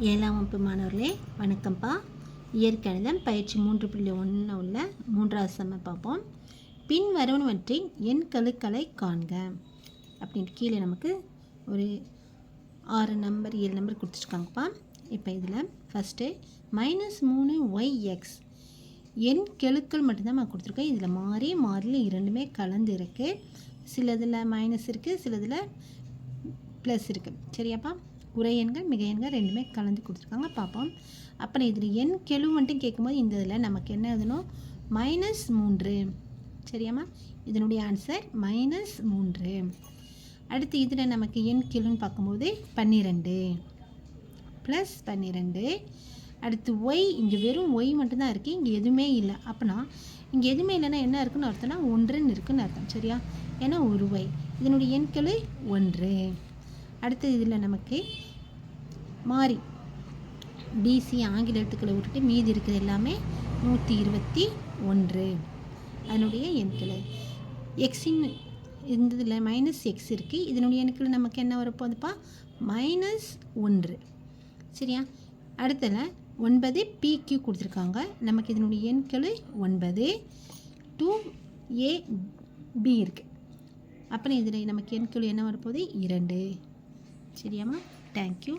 ஏழாம் வகுப்பு மாணவர்களே வணக்கம்ப்பா. இயற்கணிதம் பயிற்சி 3.1 உள்ள 3வது சம்ம பார்ப்போம். பின் வருவனவற்றின் எண் கெழுக்களை காண்க அப்படின்ட்டு கீழே நமக்கு ஒரு 6 நம்பர் 7 நம்பர் கொடுத்துருக்காங்கப்பா. இப்போ இதில் ஃபஸ்ட்டு -3yx எண் கெழுக்கள் மட்டும்தான் நான் கொடுத்துருக்கேன். இதில் மாறியில் இரண்டுமே கலந்து இருக்குது. சிலதில் மைனஸ் இருக்குது, சிலதில் ப்ளஸ் இருக்குது. சரியாப்பா? குறை எண்கள் மிக எண்கள் ரெண்டுமே கலந்து கொடுத்துருக்காங்க. பார்ப்போம். அப்புறம் இதில் எண் கெழு மட்டும் கேட்கும்போது இந்த இதில் நமக்கு என்ன எழுதணும்? -3. சரியாம்மா? இதனுடைய ஆன்சர் -3. அடுத்து இதில் நமக்கு எண் கெழுன்னு பார்க்கும்போது 12 + 12. அடுத்து ஒய், இங்கே வெறும் ஒய் மட்டும்தான் இருக்குது, இங்கே எதுவுமே இல்லை. அப்போனா இங்கே எதுவுமே இல்லைன்னா என்ன இருக்குன்னு அர்த்தம்னா 1ன்னு இருக்குன்னு அர்த்தம். சரியா? ஏன்னா ஒரு ஒய், இதனுடைய எண் கெழு 1. அடுத்து இதில் நமக்கு மாறி பிசி ஆங்கில எழுத்துக்களை விட்டுட்டு மீதி இருக்கிறது எல்லாமே 121 அதனுடைய எண்கள். எக்ஸின் இந்த இதில் -x இருக்குது, இதனுடைய எண்கள் நமக்கு என்ன வரப்போகுதுப்பா? -1. சரியா? அடுத்தல 9 PQ கொடுத்துருக்காங்க. நமக்கு இதனுடைய எண்கள் 9. 2AB இருக்குது. அப்புறம் இதில் நமக்கு எண்கள் என்ன வரப்போகுது? 2. சரியாம்மா? தேங்க்யூ.